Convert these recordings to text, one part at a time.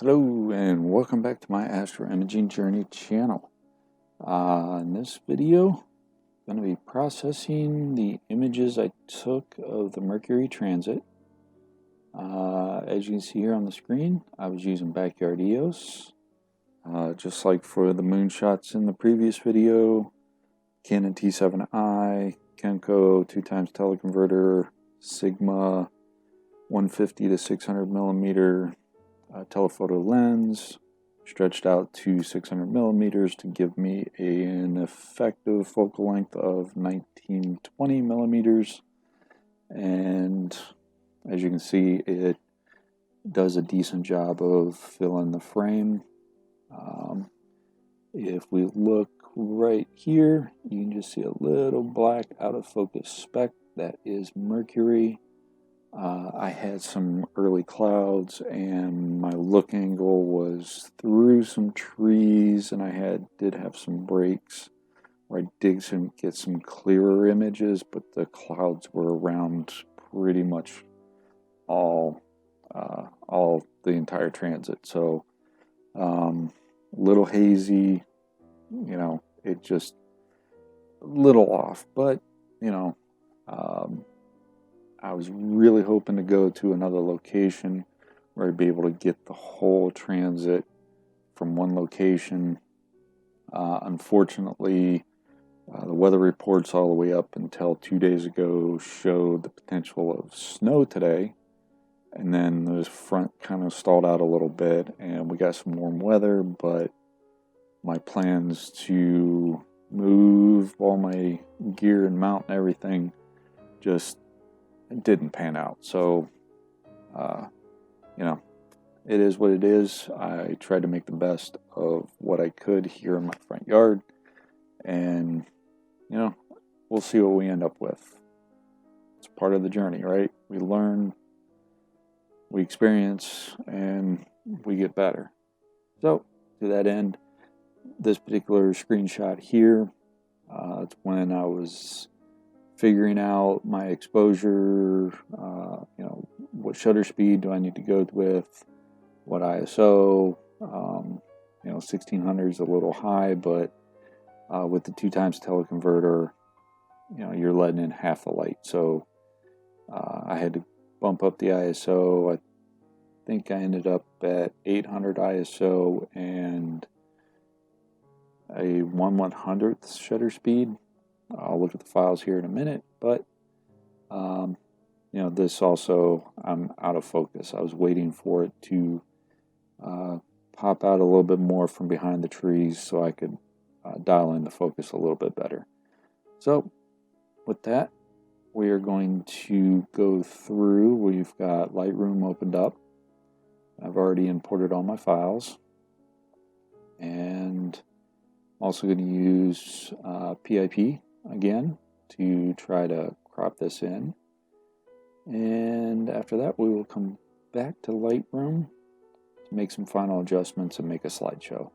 Hello and welcome back to my Astro Imaging Journey channel. In this video, I'm going to be processing the images I took of the Mercury Transit. As you can see here on the screen, I was using backyard EOS. Just like for the moonshots in the previous video, Canon T7i, Kenko 2x teleconverter, Sigma 150 to 600 millimeter telephoto lens, stretched out to 600 millimeters to give me an effective focal length of 1920 millimeters. And as you can see, it does a decent job of filling the frame. If we look right here, you can just see a little black out of focus speck. That is Mercury. I had some early clouds and my look angle was through some trees, and I did have some breaks where I did get some clearer images, but the clouds were around pretty much all the entire transit. So a little hazy, it just a little off, but I was really hoping to go to another location where I'd be able to get the whole transit from one location. Unfortunately, the weather reports all the way up until 2 days ago showed the potential of snow today, and then the front kind of stalled out a little bit and we got some warm weather, but my plans to move all my gear and mount and everything just didn't pan out. So it is what it is. I tried to make the best of what I could here in my front yard, and we'll see what we end up with. It's part of the journey, right? We learn, we experience, and we get better. So to that end, this particular screenshot here, it's when I was figuring out my exposure, what shutter speed do I need to go with, what ISO, 1600 is a little high, but with the 2x teleconverter, you're letting in half the light. So I had to bump up the ISO. I think I ended up at 800 ISO and a 1/100th shutter speed. I'll look at the files here in a minute, but this also, I'm out of focus. I was waiting for it to pop out a little bit more from behind the trees so I could dial in the focus a little bit better. So with that, we are going to go through. We've got Lightroom opened up. I've already imported all my files, and also going to use PIP again to try to crop this in. And after that, we will come back to Lightroom to make some final adjustments and make a slideshow.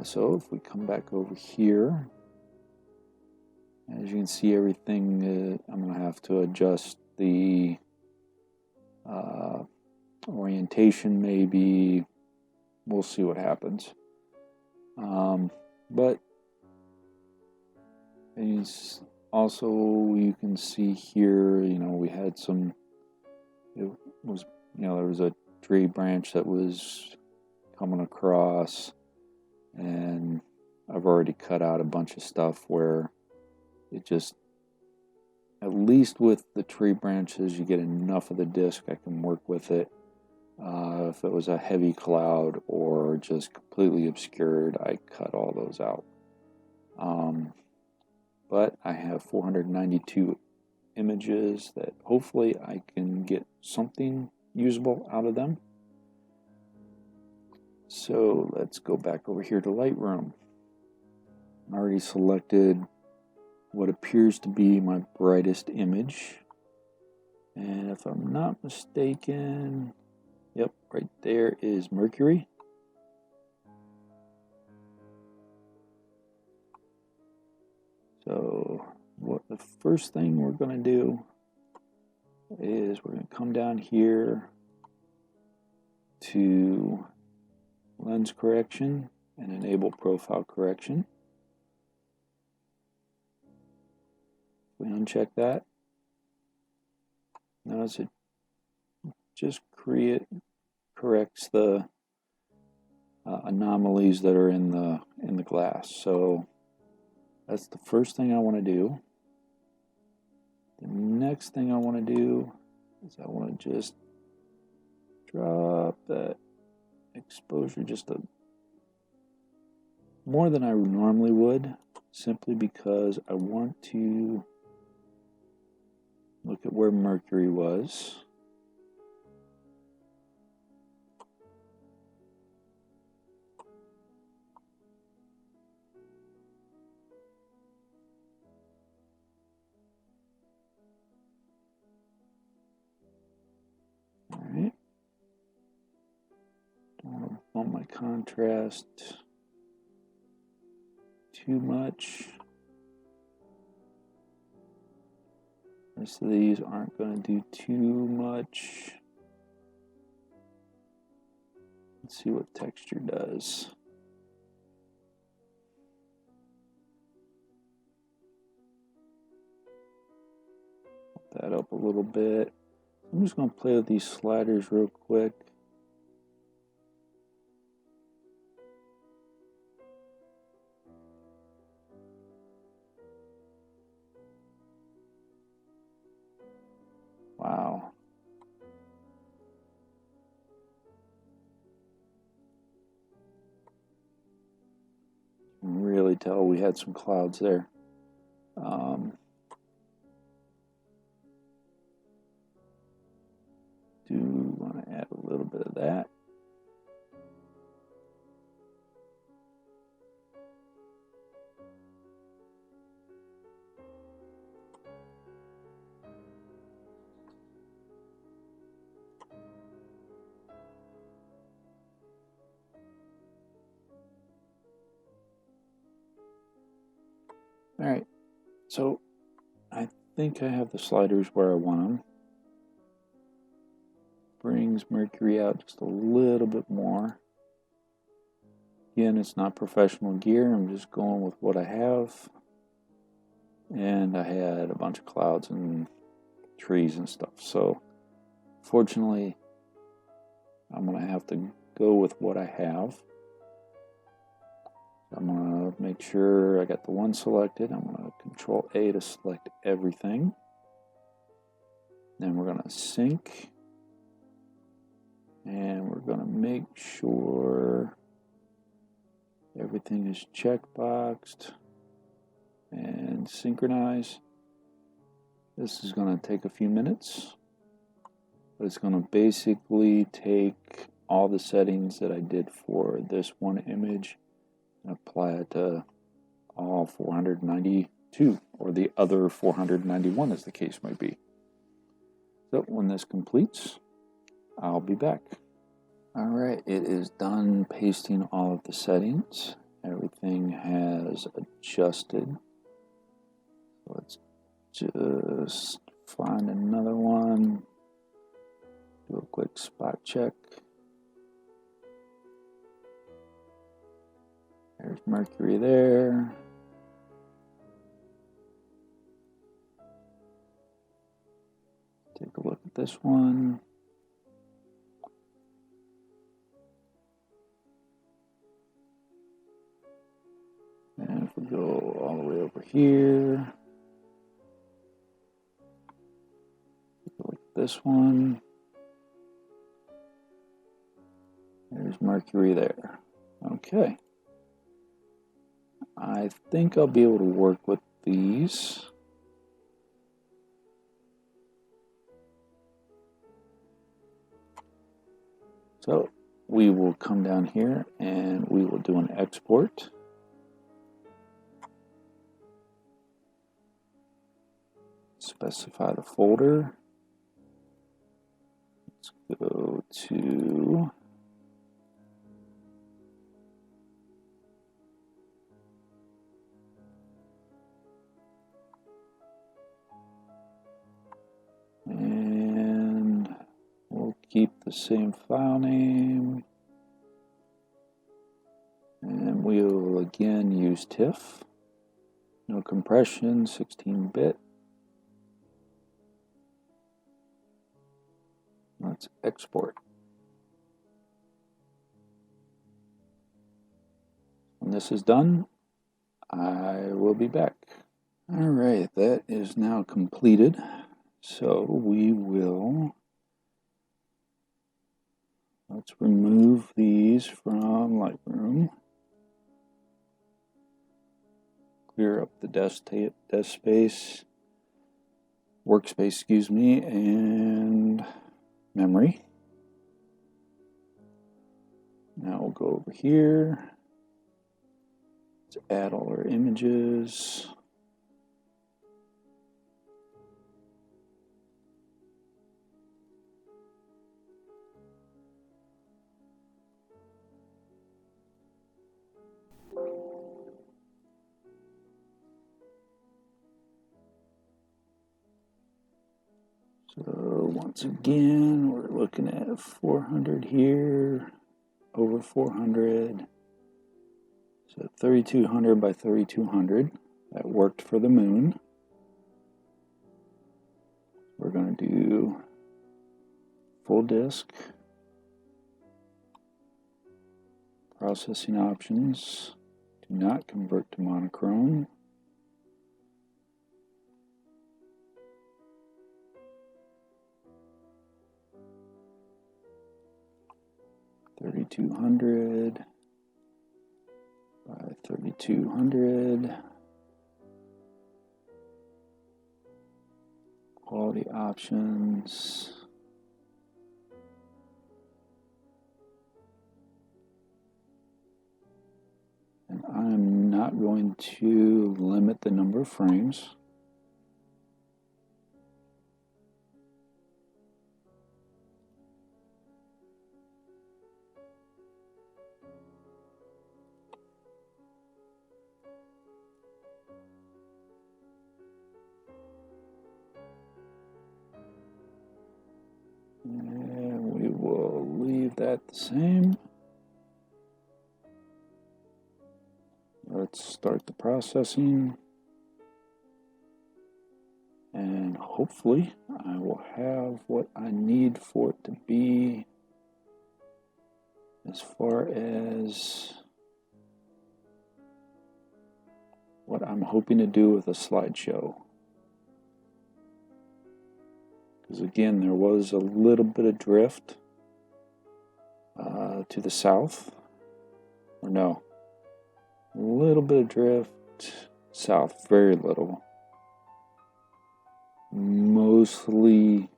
So if we come back over here, as you can see, everything, I'm going to have to adjust the orientation maybe. We'll see what happens. But also, you can see here, we had there was a tree branch that was coming across, and I've already cut out a bunch of stuff where it just, at least with the tree branches, you get enough of the disc, I can work with it. If it was a heavy cloud or just completely obscured, I cut all those out. But I have 492 images that hopefully I can get something usable out of them. So let's go back over here to Lightroom. I already selected what appears to be my brightest image. And if I'm not mistaken, yep, right there is Mercury. So what the first thing we're going to do is we're going to come down here to lens correction and enable profile correction. We uncheck that. Notice it just corrects the anomalies that are in the glass. So that's the first thing I want to do. The next thing I want to do is I want to just drop that exposure just more than I normally would, simply because I want to look at where Mercury was. All right. Don't want to bump my contrast too much. The rest of these aren't going to do too much. Let's see what texture does. Put that up a little bit. I'm just going to play with these sliders real quick. Wow. You can really tell we had some clouds there. Do want to add a little bit of that. All right, so I think I have the sliders where I want them. Brings Mercury out just a little bit more. Again, it's not professional gear. I'm just going with what I have. And I had a bunch of clouds and trees and stuff. So, fortunately, I'm going to have to go with what I have. I'm going to make sure I got the one selected. I'm going to Control A to select everything. Then we're going to sync. And we're going to make sure everything is checkboxed and synchronize. This is going to take a few minutes, but it's going to basically take all the settings that I did for this one image and apply it to all 492, or the other 491 as the case might be. So when this completes, I'll be back. All right, it is done pasting all of the settings. Everything has adjusted. Let's just find another one. Do a quick spot check. There's Mercury there. Take a look at this one. And if we go all the way over here, take a look at this one. There's Mercury there. Okay. I think I'll be able to work with these. So we will come down here and we will do an export. Specify the folder. Let's go to and we'll keep the same file name. And we will again use TIFF. No compression, 16-bit. Let's export. When this is done, I will be back. Alright, that is now completed. So let's remove these from Lightroom. Clear up the desk space, workspace, and memory. Now we'll go over here. Let's add all our images. So once again, we're looking at 400 here, over 400. So 3200 by 3200. That worked for the moon. We're going to do full disk. Processing options. Do not convert to monochrome. $3,200 by 3,200. Quality options. And I'm not going to limit the number of frames. And we will leave that the same. Let's start the processing. And hopefully I will have what I need for it to be as far as what I'm hoping to do with a slideshow. Because again, there was a little bit of drift to the south. Or no, a little bit of drift south, very little. Mostly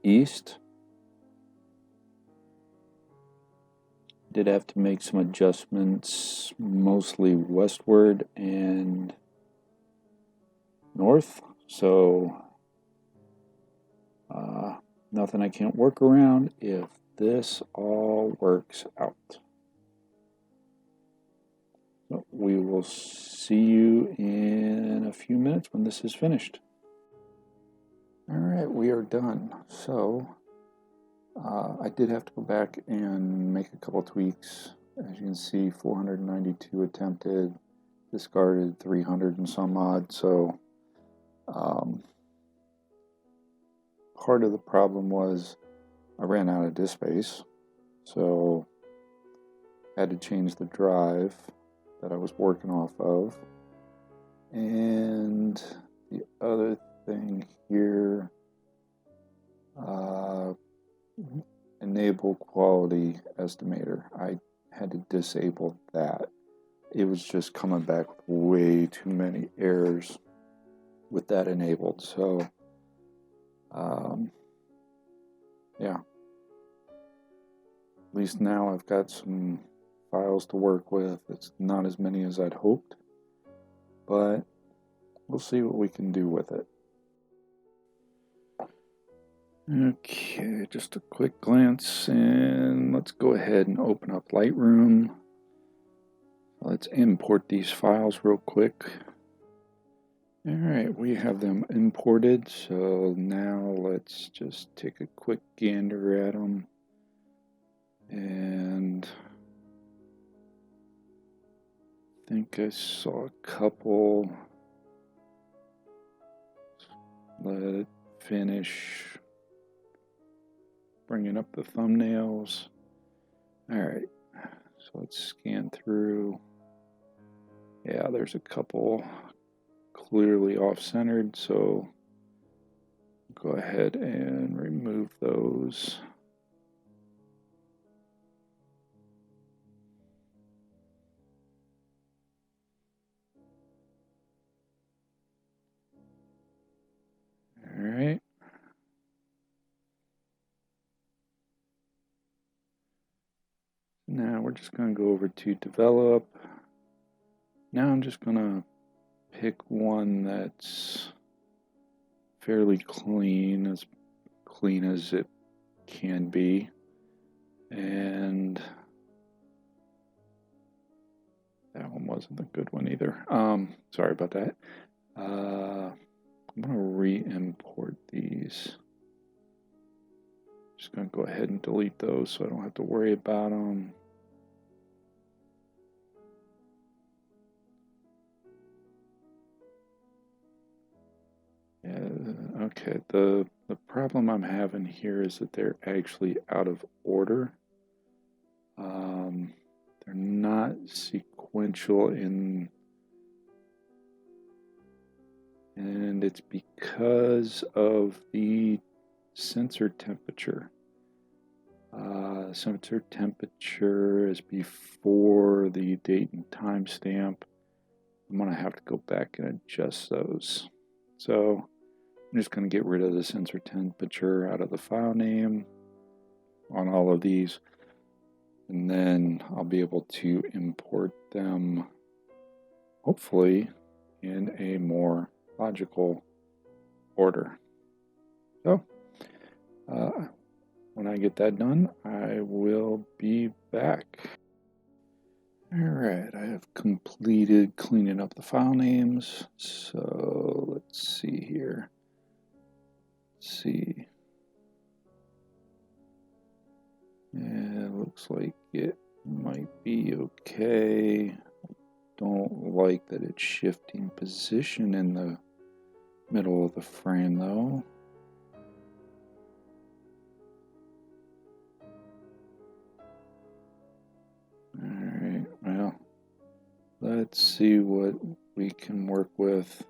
east. Did have to make some adjustments, mostly westward and north. So nothing I can't work around if this all works out. So we will see you in a few minutes when this is finished. All right, we are done. So I did have to go back and make a couple tweaks. As you can see, 492 attempted, discarded 300 and some odd. So part of the problem was I ran out of disk space, so I had to change the drive that I was working off of. And the other thing here, enable quality estimator. I had to disable that. It was just coming back with way too many errors with that enabled. So yeah, at least now I've got some files to work with. It's not as many as I'd hoped, but we'll see what we can do with it. Okay, just a quick glance, and let's go ahead and open up Lightroom. Let's import these files real quick. Alright, we have them imported, so now let's just take a quick gander at them. And I think I saw a couple. Let it finish bringing up the thumbnails. Alright, so let's scan through. Yeah, there's a couple clearly off-centered, so go ahead and remove those. All right. Now we're just going to go over to develop. Now I'm just going to pick one that's fairly clean as it can be. And that one wasn't a good one either. Sorry about that. I'm going to re-import these. Just going to go ahead and delete those so I don't have to worry about them. Yeah, okay, the problem I'm having here is that they're actually out of order. They're not sequential and it's because of the sensor temperature. Sensor temperature is before the date and timestamp. I'm going to have to go back and adjust those. So I'm just going to get rid of the sensor temperature out of the file name on all of these, and then I'll be able to import them hopefully in a more logical order. So when I get that done, I will be back. Alright, I have completed cleaning up the file names, so let's see here. Let's see. Yeah, it looks like it might be okay. Don't like that it's shifting position in the middle of the frame though. Alright, well, let's see what we can work with.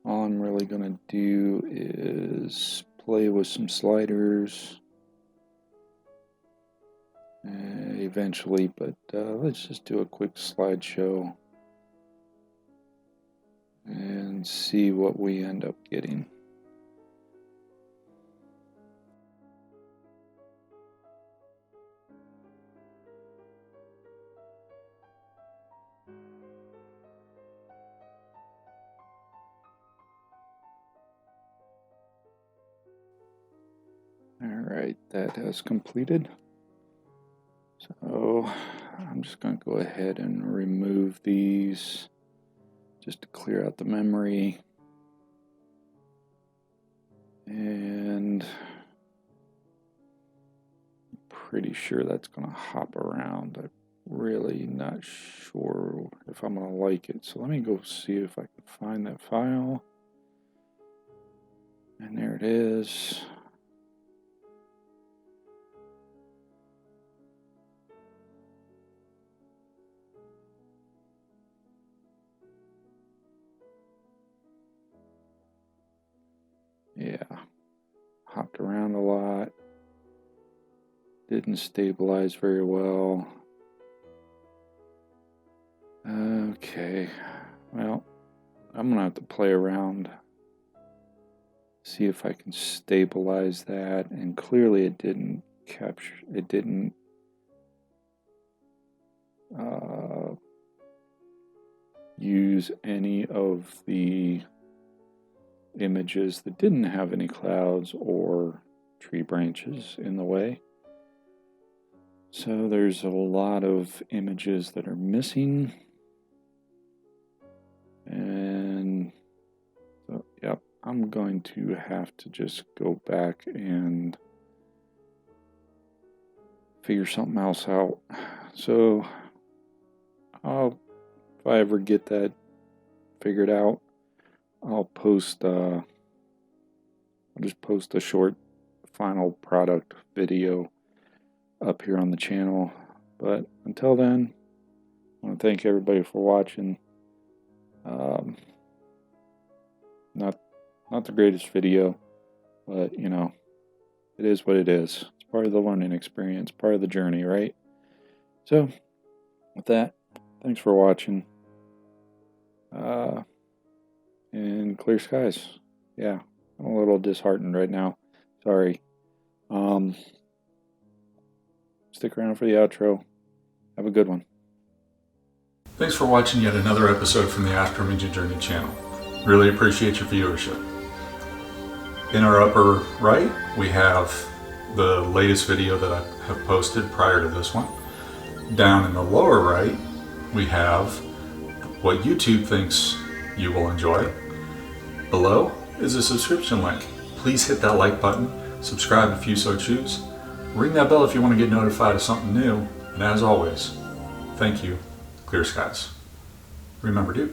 All I'm really going to do is play with some sliders eventually, but let's just do a quick slideshow and see what we end up getting. Alright, that has completed. So I'm just going to go ahead and remove these just to clear out the memory. And I'm pretty sure that's going to hop around. I'm really not sure if I'm going to like it. So let me go see if I can find that file. And there it is. Yeah, hopped around a lot. Didn't stabilize very well. Okay, well, I'm gonna have to play around, see if I can stabilize that, and clearly it didn't capture, it didn't use any of the images that didn't have any clouds or tree branches in the way. So there's a lot of images that are missing, and I'm going to have to just go back and figure something else out. So if I ever get that figured out, I'll just post a short final product video up here on the channel. But until then, I want to thank everybody for watching. Not the greatest video, but you know, it is what it is. It's part of the learning experience, part of the journey, right? So, with that, thanks for watching. And clear skies. Yeah, I'm a little disheartened right now. Sorry. Stick around for the outro. Have a good one. Thanks for watching yet another episode from the Astro Imaging Journey channel. Really appreciate your viewership. In our upper right, we have the latest video that I have posted prior to this one. Down in the lower right, we have what YouTube thinks you will enjoy. Below is a subscription link. Please hit that like button, subscribe if you so choose, ring that bell if you want to get notified of something new, and as always, thank you, clear skies. Remember to